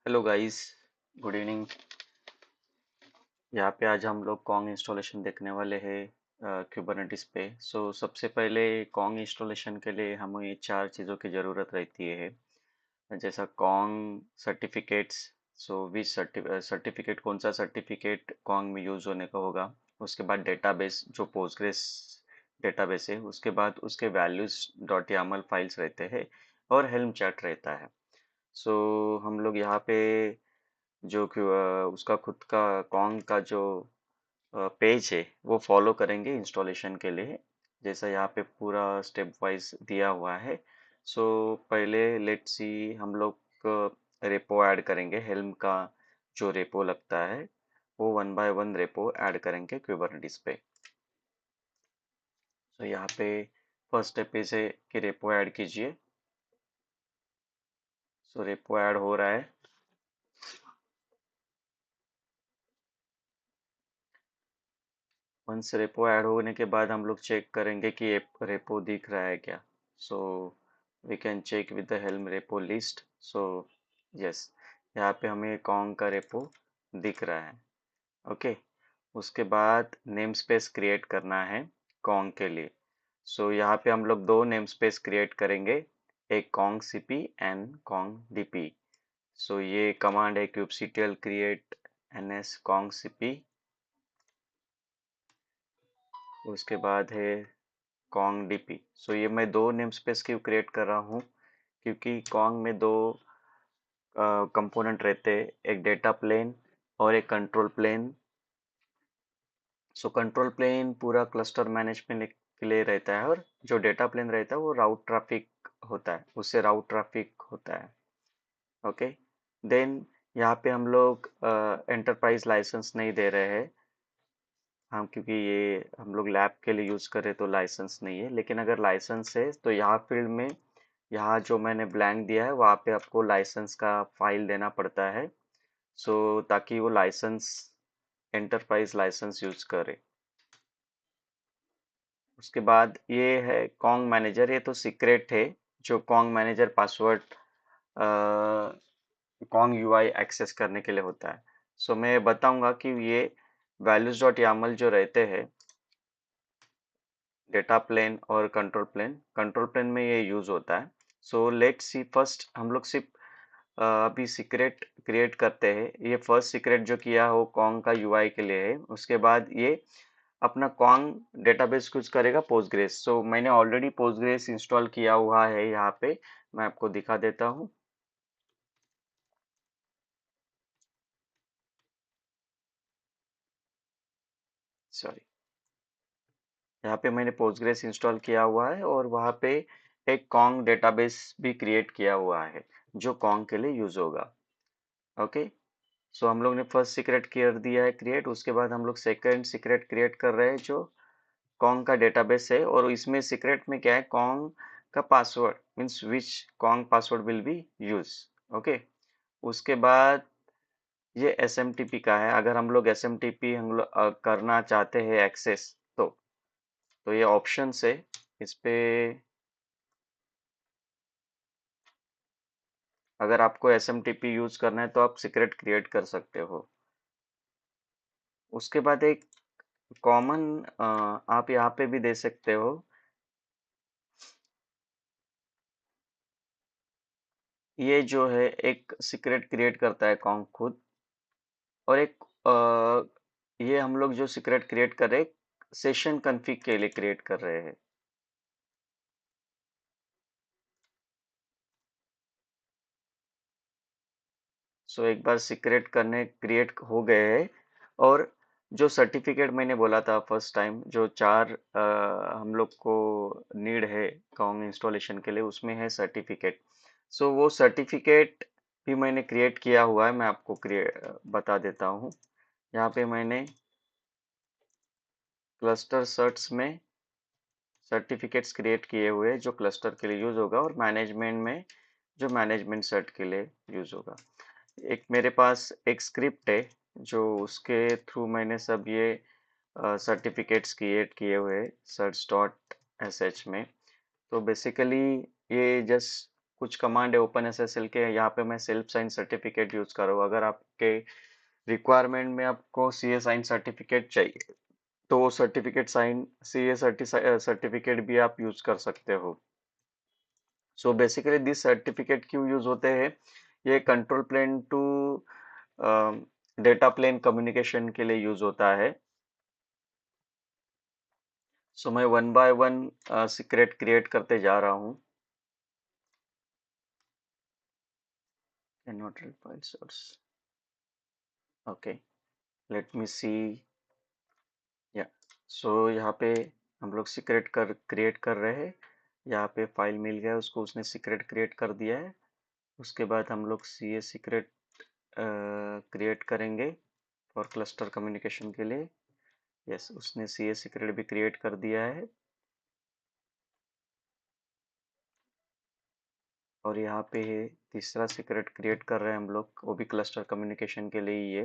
Hello guys, good evening. यहाँ पे आज हम लोग कॉन्ग इंस्टॉलेशन देखने वाले हैं क्यूबरनेटिस पे। सबसे पहले कॉन्ग इंस्टॉलेशन के लिए हमें चार चीज़ों की ज़रूरत रहती है। जैसा कॉन्ग सर्टिफिकेट्स। विच सर्टिफिकेट, कौन सा सर्टिफिकेट कॉन्ग में यूज़ होने का होगा। उसके बाद डेटाबेस, जो पोस्टग्रेस डेटाबेस है। उसके बाद उसके वैल्यूज डॉट यामल फाइल्स रहते हैं और हेल्म चार्ट रहता है। हम लोग यहाँ पे जो कि उसका खुद का कॉन्ग का जो पेज है वो फॉलो करेंगे इंस्टॉलेशन के लिए। जैसा यहाँ पे पूरा स्टेप वाइज दिया हुआ है। पहले लेट्स सी, हम लोग रेपो ऐड करेंगे। हेल्म का जो रेपो लगता है वो 1 बाय 1 रेपो ऐड करेंगे क्यूबरनेटिस पे। यहाँ पे फर्स्ट स्टेप इसे कि रेपो ऐड कीजिए। रेपो ऐड हो रहा है। वंस रेपो ऐड होने के बाद हम लोग चेक करेंगे कि रेपो दिख रहा है क्या। So we can check with the helm repo list. Yes, यहाँ पे हमें कॉन्ग का रेपो दिख रहा है। ओके। उसके बाद नेम स्पेस क्रिएट करना है कॉन्ग के लिए। यहाँ पे हम लोग दो नेम स्पेस क्रिएट करेंगे, एक Kong CP and Kong DP. ये कमांड है kubectl create ns kong cp। उसके बाद है कॉन्ग डीपी। ये मैं दो नेम स्पेस क्यों क्रिएट कर रहा हूँ, क्योंकि कॉन्ग में दो कंपोनेंट रहते हैं, एक डेटा प्लेन और एक कंट्रोल प्लेन। कंट्रोल प्लेन पूरा क्लस्टर मैनेजमेंट के लिए रहता है, और जो डेटा प्लेन रहता है वो राउट ट्रैफिक होता है, उससे राउट ट्रैफिक होता है। ओके। देन यहाँ पे हम लोग एंटरप्राइज लाइसेंस नहीं दे रहे हैं हम, क्योंकि ये हम लोग लैब के लिए यूज़ करें तो लाइसेंस नहीं है। लेकिन अगर लाइसेंस है तो यहाँ फील्ड में, यहाँ जो मैंने ब्लैंक दिया है वहाँ पे आपको लाइसेंस का फाइल देना पड़ता है। ताकि वो लाइसेंस एंटरप्राइज लाइसेंस यूज़ करे। उसके बाद ये है कॉन्ग मैनेजर। ये तो सीक्रेट है, जो Kong manager password Kong UI access करने के लिए होता है। मैं बताऊंगा कि ये वैल्यूज डॉट यामल जो रहते हैं, डेटा प्लेन और कंट्रोल प्लेन में ये यूज होता है। लेट्स सी, फर्स्ट हम लोग सिर्फ अभी सीक्रेट क्रिएट करते हैं। ये फर्स्ट सीक्रेट जो किया हो कॉन्ग का यूआई के लिए है। उसके बाद ये अपना कॉन्ग डेटाबेस कुछ करेगा पोस्टग्रेस। मैंने ऑलरेडी पोस्टग्रेस इंस्टॉल किया हुआ है। यहाँ पे मैं आपको दिखा देता हूँ। सॉरी, यहाँ पे मैंने पोस्टग्रेस इंस्टॉल किया हुआ है और वहाँ पे एक कॉन्ग डेटाबेस भी क्रिएट किया हुआ है जो कॉन्ग के लिए यूज होगा। ओके। हम लोग ने फर्स्ट सीक्रेट कर दिया है क्रिएट। उसके बाद हम लोग सेकंड सीक्रेट क्रिएट कर रहे हैं जो कॉन्ग का डेटाबेस है। और इसमें सीक्रेट में क्या है, कॉन्ग का password means which Kong password will be use. Okay. उसके बाद ये एस का है। अगर हम लोग एस हम लोग करना चाहते हैं एक्सेस, तो ये ऑप्शन है इस पे। अगर आपको एस यूज करना है तो आप सीक्रेट क्रिएट कर सकते हो। उसके बाद एक कॉमन आप यहाँ पे भी दे सकते हो। ये जो है एक सीक्रेट क्रिएट करता है कॉन्ग खुद। और एक ये हम लोग जो सीक्रेट क्रिएट कर रहे हैं सेशन कन्फिग के लिए क्रिएट कर रहे हैं। एक बार सीक्रेट करने क्रिएट हो गए हैं। और जो सर्टिफिकेट मैंने बोला था फर्स्ट टाइम, जो चार हम लोग को नीड है कॉन्ग इंस्टॉलेशन के लिए, उसमें है सर्टिफिकेट। वो सर्टिफिकेट भी मैंने क्रिएट किया हुआ है, मैं आपको क्रिएट बता देता हूँ। यहाँ पे मैंने क्लस्टर सर्ट्स में सर्टिफिकेट्स क्रिएट किए हुए हैं जो क्लस्टर के लिए यूज होगा, और मैनेजमेंट में जो मैनेजमेंट सर्ट के लिए यूज होगा। एक मेरे पास एक स्क्रिप्ट है जो उसके थ्रू मैंने सब ये सर्टिफिकेट्स क्रिएट किए हुए सर्च डॉट एस एच में। तो बेसिकली ये जस्ट कुछ कमांड है ओपन एसएसएल के, यहाँ पे मैं सेल्फ साइन सर्टिफिकेट यूज कर रहा हूँ। अगर आपके रिक्वायरमेंट में आपको सीए साइन सर्टिफिकेट चाहिए तो वो सर्टिफिकेट साइन सीए सर्टिफिकेट भी आप यूज कर सकते हो। सो बेसिकली दिस सर्टिफिकेट क्यों यूज होते हैं, ये control plane to data plane communication के लिए यूज होता है। सो मैं one by one secret create करते जा रहा हूँ। cannot read file source, okay, let me see, या सो यहाँ पे हम लोग सीक्रेट क्रिएट कर रहे हैं। यहाँ पे फाइल मिल गया, उसको उसने सीक्रेट क्रिएट कर दिया है। उसके बाद हम लोग सी ए सीक्रेट क्रिएट करेंगे फॉर क्लस्टर कम्युनिकेशन के लिए। यस, उसने सी ए सीक्रेट भी क्रिएट कर दिया है। और यहाँ पे तीसरा सीक्रेट क्रिएट कर रहे हैं हम लोग, वो भी क्लस्टर कम्युनिकेशन के लिए ही है।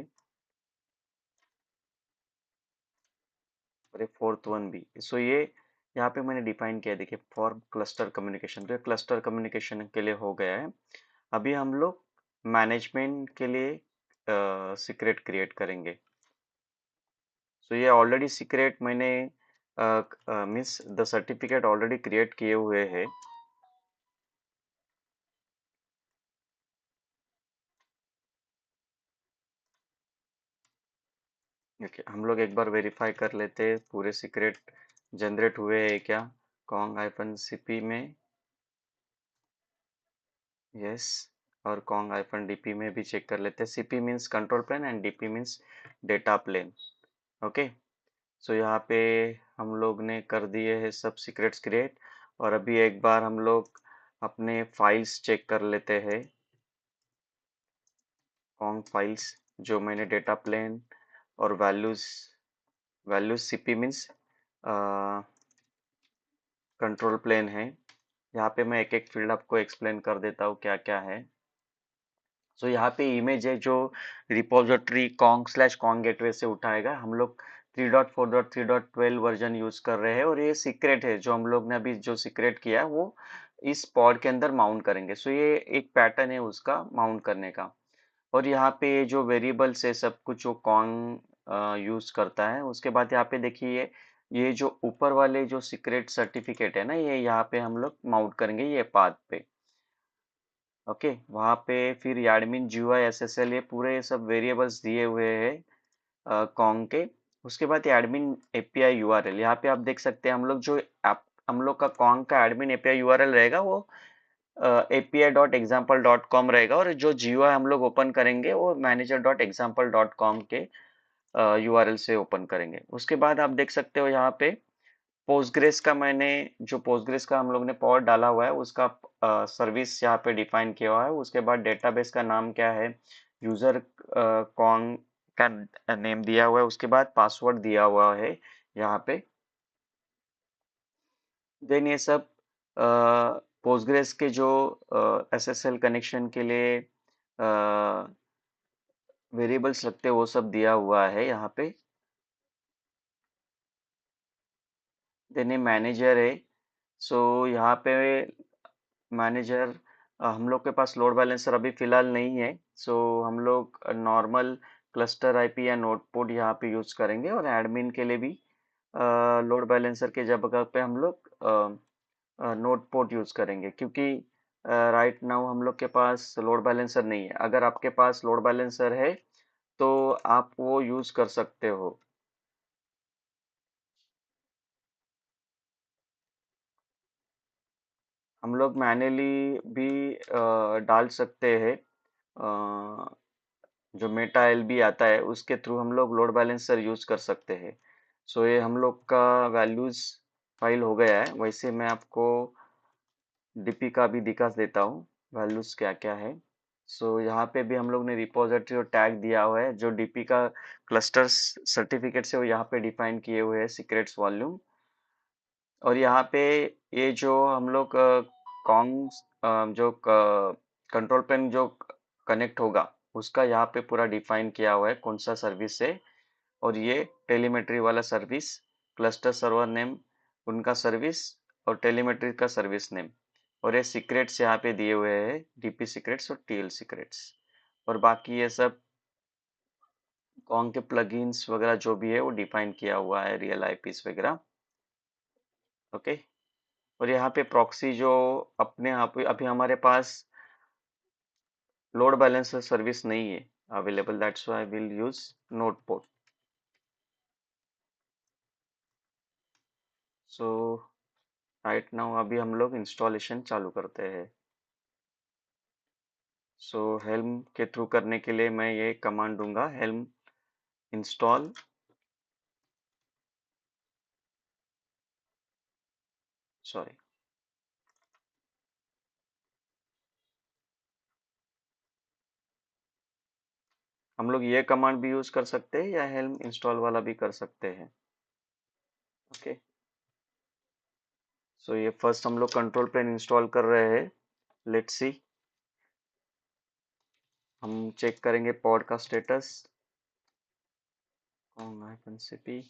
और एक फोर्थ वन भी। सो ये यहाँ पे मैंने डिफाइन किया, देखिए फॉर क्लस्टर कम्युनिकेशन, तो ये क्लस्टर कम्युनिकेशन के लिए हो गया है। अभी हम लोग मैनेजमेंट के लिए सीक्रेट क्रिएट करेंगे। सो ये ऑलरेडी सीक्रेट मैंने means the certificate already create किए हुए हैं। ओके, हम लोग एक बार वेरीफाई कर लेते हैं पूरे सीक्रेट जनरेट हुए हैं क्या। कॉन्ग आइफन सीपी में, यस, और कॉन्ग आइफन डीपी में भी चेक कर लेते हैं। CP means control plane and DP means data plane. Okay, so यहाँ पे हम लोग ने कर दिए हैं सब सीक्रेट्स क्रिएट। और अभी एक बार हम लोग अपने फाइल्स चेक कर लेते हैं, कॉन्ग फाइल्स जो मैंने डेटा प्लेन और values, values CP means control plane है। यहाँ पे मैं एक एक फील्ड आपको एक्सप्लेन कर देता हूँ क्या क्या है। सो यहाँ पे इमेज है जो repository Kong slash Kong gateway से उठाएगा। हम लोग 3.4.3.12 वर्जन यूज कर रहे हैं, और ये सीक्रेट है जो हम लोग ने अभी जो सीक्रेट किया है वो इस पॉड के अंदर माउंट करेंगे। सो ये एक पैटर्न है उसका माउंट करने का। और यहाँ पे जो वेरिएबल्स है सब कुछ वो कॉन्ग यूज करता है। उसके बाद यहाँ पे देखिए ये जो ऊपर वाले जो सीक्रेट सर्टिफिकेट है ना, ये यहाँ पे हम लोग माउंट करेंगे ये पाथ पे। ओके, वहाँ पे फिर एडमिन जीयूआई एसएसएल ये पूरे सब वेरिएबल्स दिए हुए हैं कॉन्ग के। उसके बाद एडमिन एपीआई यूआरएल, यहाँ पे आप देख सकते हैं हम लोग जो हम लोग का कॉन्ग का एडमिन एपीआई यूआरएल रहेगा वो api.example.com रहेगा, और जो जीयूआई हम लोग ओपन करेंगे वो manager.example.com के यूआरएल से ओपन करेंगे। उसके बाद आप देख सकते हो यहाँ पे पोस्टग्रेस का मैंने, जो पोस्टग्रेस का हम लोग ने पॉड डाला हुआ है उसका सर्विस यहाँ पे डिफाइन किया हुआ है। उसके बाद डेटाबेस का नाम क्या है, यूजर कौन का नेम दिया हुआ है, उसके बाद पासवर्ड दिया हुआ है यहाँ पे। देन ये सब पोस्टग्रेस के जो एसएसएल कनेक्शन के लिए वेरिएबल्स लगते हैं वो सब दिया हुआ है यहाँ पे। देन ये मैनेजर है। सो यहाँ पे मैनेजर, हम लोग के पास लोड बैलेंसर अभी फिलहाल नहीं है। सो हम लोग नॉर्मल क्लस्टर आईपी या नोड पोर्ट यहाँ पे यूज करेंगे, और एडमिन के लिए भी लोड बैलेंसर के जगह पे हम लोग नोड पोर्ट यूज करेंगे, क्योंकि राइट नाउ हम लोग के पास लोड बैलेंसर नहीं है। अगर आपके पास लोड बैलेंसर है तो आप वो यूज कर सकते हो। हम लोग मैन्युअली भी डाल सकते हैं, जो मेटा एलबी आता है उसके थ्रू हम लोग लोड बैलेंसर यूज कर सकते हैं। सो ये हम लोग का वैल्यूज फाइल हो गया है। वैसे मैं आपको डीपी का भी दिखा देता हूँ वैल्यूज क्या क्या है। सो यहाँ पे भी हम लोग ने रिपोजिटरी और टैग दिया हुआ है, जो डीपी का क्लस्टर सर्टिफिकेट से वो यहाँ पे डिफाइन किए हुए हैं सीक्रेट्स वॉल्यूम। और यहाँ पे ये जो हम लोग कॉन्स जो कंट्रोल पेन जो कनेक्ट होगा उसका यहाँ पे पूरा डिफाइन किया हुआ है कौन सा सर्विस है। और ये टेलीमेट्री वाला सर्विस, क्लस्टर सर्वर नेम उनका सर्विस, और टेलीमेट्री का सर्विस नेम, और ये सीक्रेट्स यहाँ पे दिए हुए हैं, डीपी सीक्रेट्स और टीएल सीक्रेट्स। और बाकी ये सब कॉन्ग के प्लगइन्स वगैरह जो भी है वो डिफाइन किया हुआ है, रियल आईपीस वगैरह। ओके। और यहाँ पे प्रॉक्सी जो अपने यहाँ पे अभी हमारे पास लोड बैलेंसर सर्विस नहीं है available, that's why will use node port. So right now अभी हम लोग इंस्टॉलेशन चालू करते हैं। सो हेल्म के थ्रू करने के लिए मैं ये कमांड दूंगा, हेल्म इंस्टॉल। सॉरी, हम लोग ये कमांड भी यूज कर सकते हैं या हेल्म इंस्टॉल वाला भी कर सकते हैं। ओके। सो ये फर्स्ट हम लोग कंट्रोल प्लेन इंस्टॉल कर रहे हैं। लेट्स सी, हम चेक करेंगे पॉड का स्टेटस। cpy,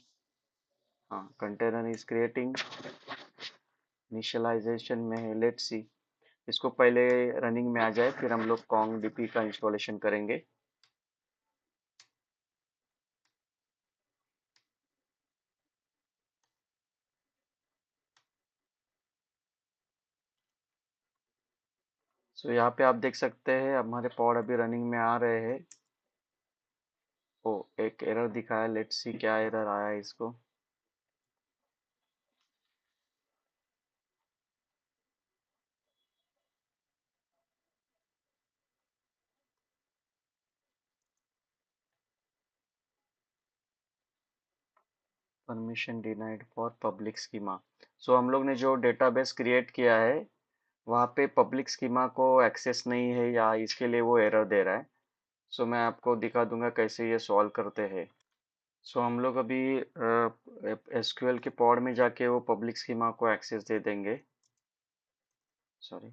हाँ कंटेनर इज क्रिएटिंग, इनिशियलाइजेशन में है। लेट्स सी, इसको पहले रनिंग में आ जाए फिर हम लोग कॉन्ग डीपी का इंस्टॉलेशन करेंगे। सो यहाँ पे आप देख सकते हैं हमारे पॉड अभी रनिंग में आ रहे हैं। ओ, एक एरर दिखाया, लेट्स सी क्या एरर आया है इसको। Permission denied for public schema. So हम लोग ने जो डेटाबेस क्रिएट किया है वहाँ पे पब्लिक स्कीमा को एक्सेस नहीं है या इसके लिए वो एरर दे रहा है। सो मैं आपको दिखा दूंगा कैसे ये सॉल्व करते हैं। सो हम लोग अभी एसक्यूएल के पॉड में जाके वो पब्लिक स्कीमा को एक्सेस दे देंगे। सॉरी,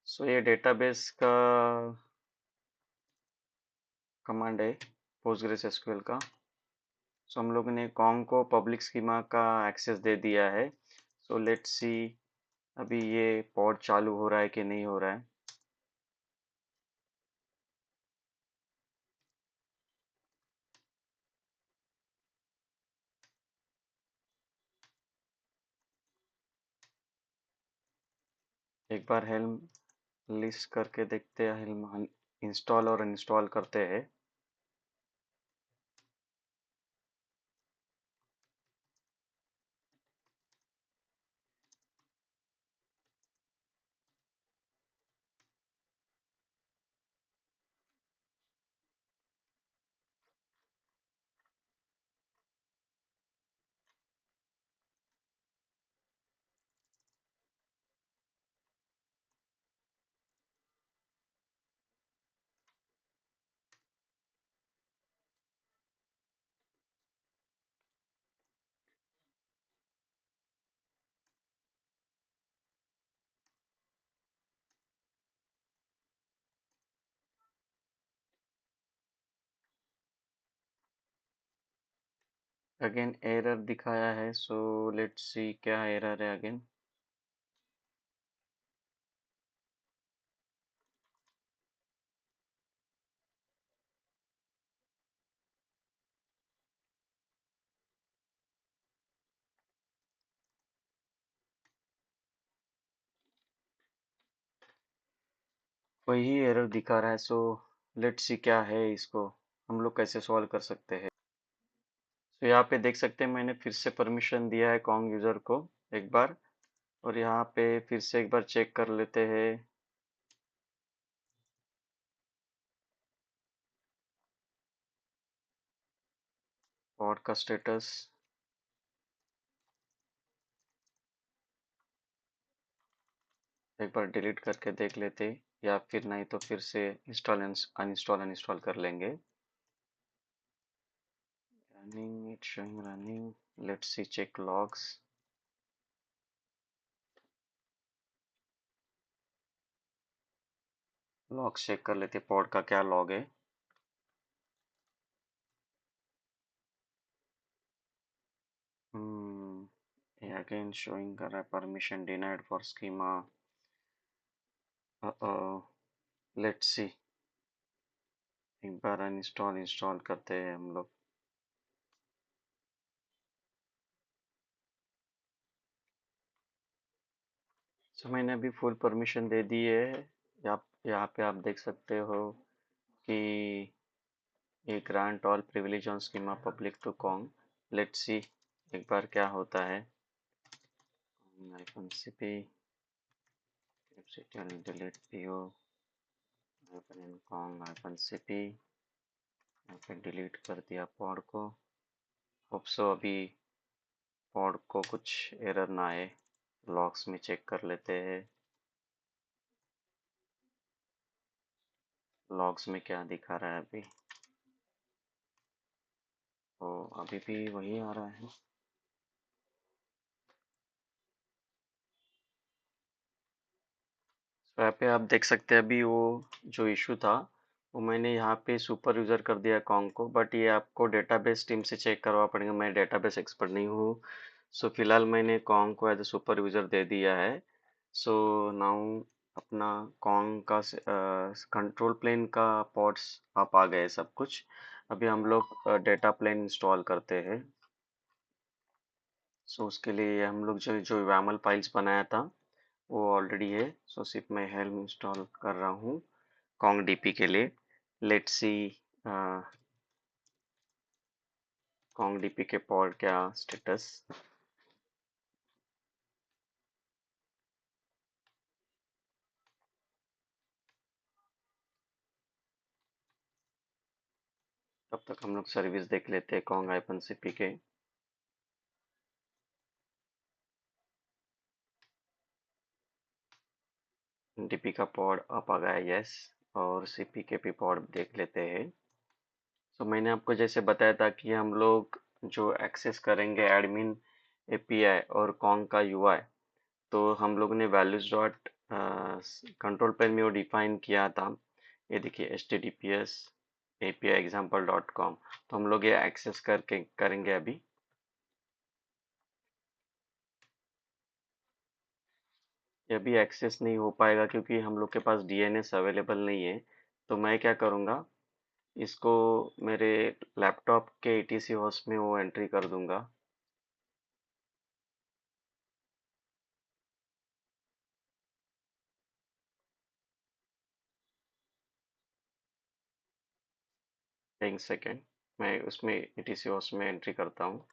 सो ये डेटाबेस का कमांड है पोस्टग्रेस एसक्यूएल का। सो हम लोग ने कॉन्ग को पब्लिक स्कीमा का एक्सेस दे दिया है। सो लेट्स सी अभी ये पॉड चालू हो रहा है कि नहीं हो रहा है। एक बार हेल्म लिस्ट करके देखते हैं, हेल्म इंस्टॉल और इंस्टॉल करते हैं। अगेन एरर दिखाया है, सो लेट्स सी क्या एरर है अगेन। वही एरर दिखा रहा है। सो लेट्स सी क्या है, इसको हम लोग कैसे सॉल्व कर सकते हैं। तो यहाँ पे देख सकते हैं मैंने फिर से परमिशन दिया है कॉन्ग यूजर को एक बार। और यहाँ पे फिर से एक बार चेक कर लेते हैं पॉड का स्टेटस। एक बार डिलीट करके देख लेते हैं। या फिर नहीं तो फिर से इंस्टॉल अनइंस्टॉल अनइंस्टॉल कर लेंगे। Running, it showing running, let's see check logs. Log check कर लेते पॉड का क्या लॉग है। अगेन शोइंग कर रहा है permission denied for schema. Let's see, एक बार अनइंस्टॉल इंस्टॉल करते हैं हम लोग। सो मैंने अभी फुल परमिशन दे दी है। यहाँ पे आप देख सकते हो कि ये grant all privilege on schema public to Kong. Let's see एक बार क्या होता है। -cp delete po -cong-cp। यहाँ पे डिलीट कर दिया पॉड को। होप सो अभी पॉड को कुछ एरर ना आए। लॉग्स में चेक कर लेते हैं लॉग्स में क्या दिखा रहा है अभी। तो अभी भी वही आ रहा है। तो यहाँ पे आप देख सकते हैं अभी वो जो इशू था वो मैंने यहाँ पे सुपर यूज़र कर दिया कॉन्ग को, बट ये आपको डेटाबेस टीम से चेक करवा पड़ेगा। मैं डेटाबेस एक्सपर्ट नहीं हूँ। सो फिलहाल मैंने कॉन्ग को एज ए सुपर यूज़र दे दिया है। सो नाउ अपना कॉन्ग का कंट्रोल प्लेन का पॉड्स आप आ गए सब कुछ। अभी हम लोग डेटा प्लेन इंस्टॉल करते हैं। सो उसके लिए हम लोग जो जो YAML फाइल्स बनाया था वो ऑलरेडी है। सो सिर्फ मैं हेल्म इंस्टॉल कर रहा हूँ कॉन्ग डीपी के लिए। लेट्स सी कॉन्ग डीपी के पॉड क्या स्टेटस। तब तक हम लोग सर्विस देख लेते हैं कॉन्ग -cp के। डीपी का पॉड आप आ गया, यस। और सीपी के भी पॉड देख लेते हैं। तो मैंने आपको जैसे बताया था कि हम लोग जो एक्सेस करेंगे एडमिन एपीआई और कॉन्ग का यूआई, तो हम लोग ने वैल्यूज डॉट कंट्रोल प्लेन में वो डिफाइन किया था। ये देखिए https api example dot com. तो हम लोग ये एक्सेस करके करेंगे अभी। ये अभी एक्सेस नहीं हो पाएगा क्योंकि हम लोग के पास डीएनएस अवेलेबल नहीं है। तो मैं क्या करूँगा, इसको मेरे लैपटॉप के एटीसी होस्ट में वो एंट्री कर दूंगा। एक सेकेंड, मैं उसमें एटीसी होस्ट में एंट्री करता हूँ।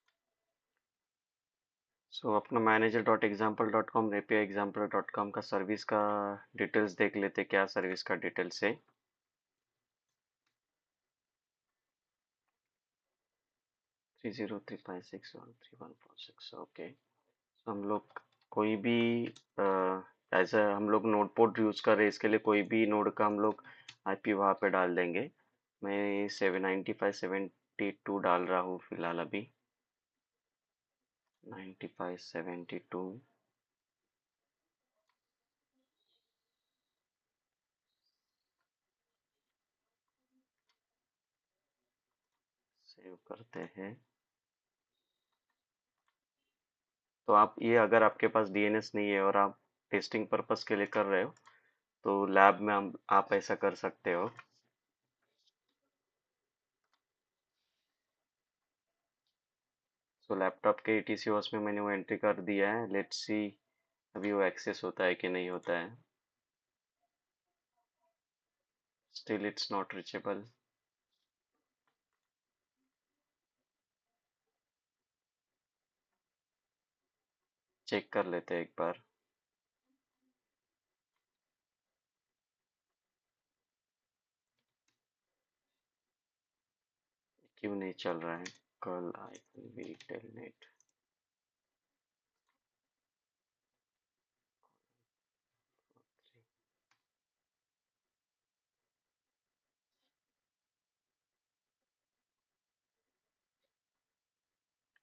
सो अपना manager dot example dot com API example dot com का सर्विस का डिटेल्स देख लेते, क्या सर्विस का डिटेल्स है। 303561314 ओके। तो हम लोग कोई भी ऐसा हम लोग नोड पोर्ट यूज़ कर रहे हैं, इसके लिए कोई भी नोड का हम लोग आईपी वहाँ पे डाल देंगे। मैं 795.72 डाल रहा हूँ फिलहाल अभी। 95.72 सेव करते हैं। तो आप ये अगर आपके पास डीएनएस नहीं है और आप टेस्टिंग पर्पस के लिए कर रहे हो तो लैब में हम आप ऐसा कर सकते हो। सो लैपटॉप के ईटीसी होस्ट में मैंने वो एंट्री कर दिया है। लेट्स सी अभी वो एक्सेस होता है कि नहीं होता है। Still it's not reachable. Check कर लेते हैं एक बार। क्यों नहीं चल रहा है। Curl I V telnet.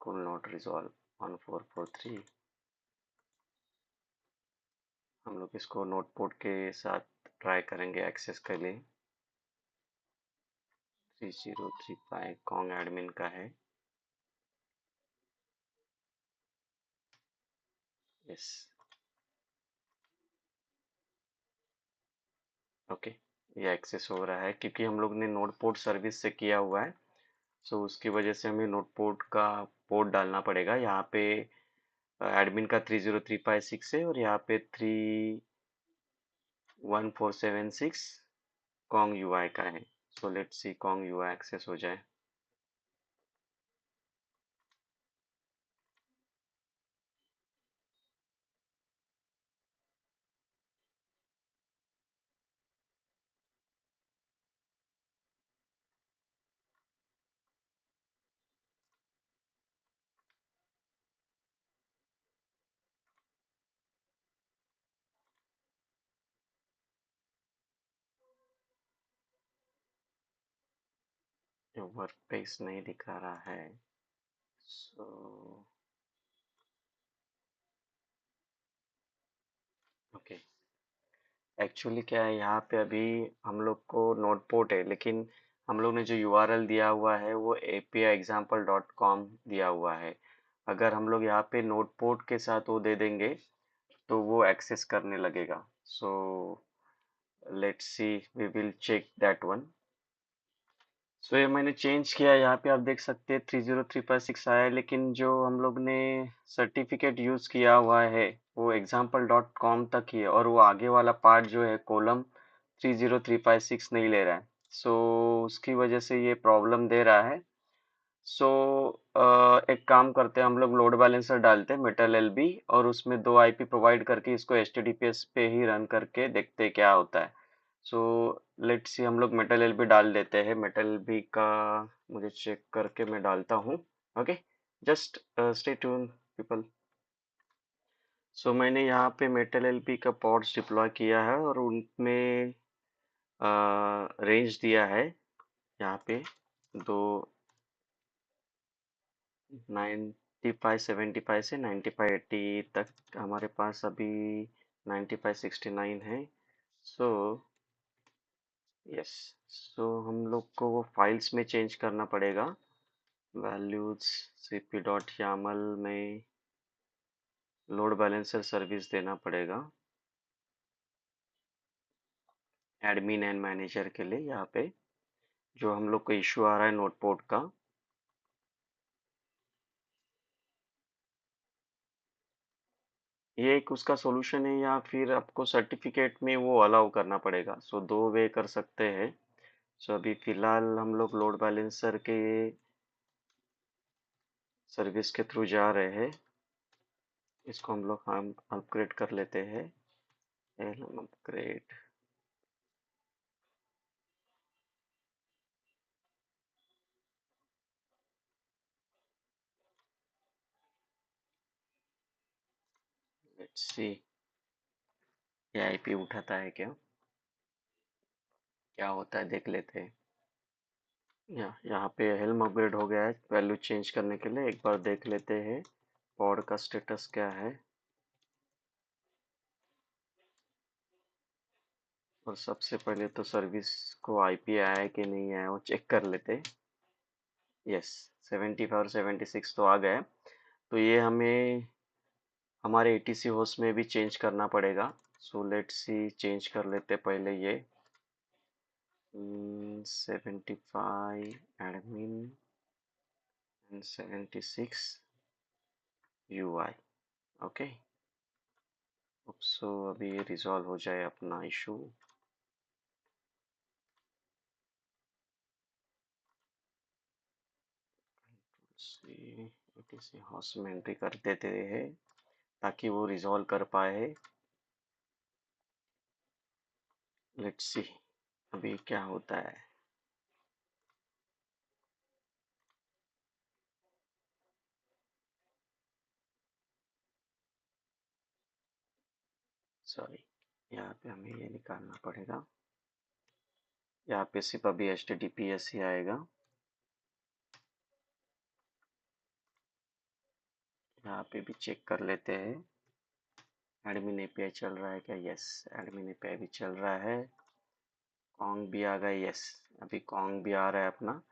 could not resolve 1443। हम लोग इसको नोटपोड के साथ ट्राई करेंगे एक्सेस के लिए। 3035 कॉन्ग एडमिन का है। यस, ओके, ये एक्सेस हो रहा है क्योंकि हम लोग ने नोटपोड सर्विस से किया हुआ है। सो उसकी वजह से हमें नोटपोड का पोर्ट डालना पड़ेगा। यहाँ पे एडमिन का 30356 है और यहाँ पे 31476 कॉन्ग यूआई का है। So let's see Kong UI access हो जाए। वर्क पेस नहीं दिखा रहा है। सो ओके, एक्चुअली क्या है, यहाँ पे अभी हम लोग को नोटपोड है, लेकिन हम लोग ने जो यूआरएल दिया हुआ है वो api-example.com दिया हुआ है। अगर हम लोग यहाँ पे नोटपोड के साथ वो दे देंगे तो वो एक्सेस करने लगेगा। So let's see, we will check that one. So ये मैंने चेंज किया, यहाँ पे आप देख सकते हैं 30356 आया है, लेकिन जो हम लोग ने सर्टिफिकेट यूज किया हुआ है वो example.com तक ही है, और वो आगे वाला पार्ट जो है कॉलम 30356 नहीं ले रहा है। सो उसकी वजह से ये प्रॉब्लम दे रहा है। सो एक काम करते हैं, हम लोग लोड बैलेंसर डालते हैं मेटल एलबी, और उसमें दो आईपी प्रोवाइड करके इसको एचटीटीपीएस पे ही रन करके देखते हैं क्या होता है। सो लेट्स सी, हम लोग मेटल एलबी डाल देते हैं। मेटल एलबी का मुझे चेक करके मैं डालता हूँ। Okay, just stay tune people. So मैंने यहाँ पे मेटल एलबी का पॉड्स डिप्लॉय किया है और उनमें रेंज दिया है यहाँ पे दो, 9575 से 9580 तक हमारे पास अभी 9569 है। सो यस, सो हम लोग को वो फाइल्स में चेंज करना पड़ेगा। वैल्यूज cp डॉट यामल में लोड बैलेंसर सर्विस देना पड़ेगा एडमिन एंड मैनेजर के लिए। यहाँ पे जो हम लोग को इशू आ रहा है नोटपोड का, ये एक उसका सॉल्यूशन है, या फिर आपको सर्टिफिकेट में वो अलाउ करना पड़ेगा। सो दो वे कर सकते हैं। सो अभी फिलहाल हम लोग लोड बैलेंसर के सर्विस के थ्रू जा रहे हैं। इसको हम अपग्रेड कर लेते हैं। एलएम अपग्रेड, लेट्स सी ये आईपी उठाता है क्या, क्या होता है देख लेते हैं। यहाँ पे हेल्म अपग्रेड हो गया है वैल्यू चेंज करने के लिए। एक बार देख लेते हैं पॉड का स्टेटस क्या है। और सबसे पहले तो सर्विस को आईपी आया है कि नहीं आया वो चेक कर लेते हैं। यस, 75 और 76 तो आ गए। तो ये हमें हमारे एटीसी होस्ट में भी चेंज करना पड़ेगा। सो लेट्स सी, चेंज कर लेते पहले ये 75 एडमिन एंड 76 यूआई। ओके, सो अभी ये रिजॉल्व हो जाए अपना इशू। एटीसी होस्ट में एंट्री कर देते हैं ताकि वो रिजॉल्व कर पाए। लेट्स सी अभी क्या होता है। सॉरी, यहाँ पे हमें ये निकालना पड़ेगा। यहाँ पे सिर्फ अभी H T T P S ही आएगा। यहाँ पे भी चेक कर लेते हैं एडमिन एपीआई चल रहा है क्या। यस, एडमिन एपीआई भी चल रहा है। कॉन्ग भी आ गया। यस, अभी कॉन्ग भी आ रहा है अपना।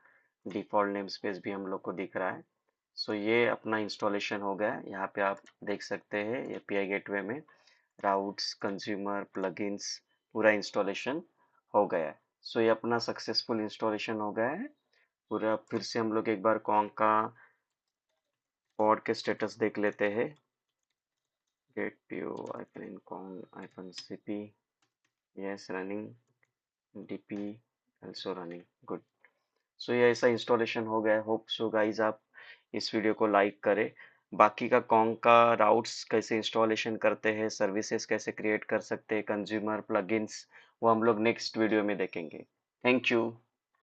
डिफ़ॉल्ट नेम स्पेस भी हम लोग को दिख रहा है। सो ये अपना इंस्टॉलेशन हो गया है। यहाँ पे आप देख सकते हैं एपीआई गेटवे में राउट्स, कंज्यूमर, प्लगइन्स पूरा इंस्टॉलेशन हो गया है। सो ये अपना सक्सेसफुल इंस्टॉलेशन हो गया है पूरा। फिर से हम लोग एक बार कॉन्ग का पॉड के स्टेटस देख लेते हैं। Get PO hyphen Kong hyphen CP. Yes, running. DP also running. Good. So ये ऐसा इंस्टॉलेशन हो गया है। होप सो गाइज आप इस वीडियो को लाइक करें। बाकी का कॉन्ग का राउट्स कैसे इंस्टॉलेशन करते हैं, सर्विसेज कैसे क्रिएट कर सकते हैं, कंज्यूमर प्लगइन्स, वो हम लोग नेक्स्ट वीडियो में देखेंगे। Thank you.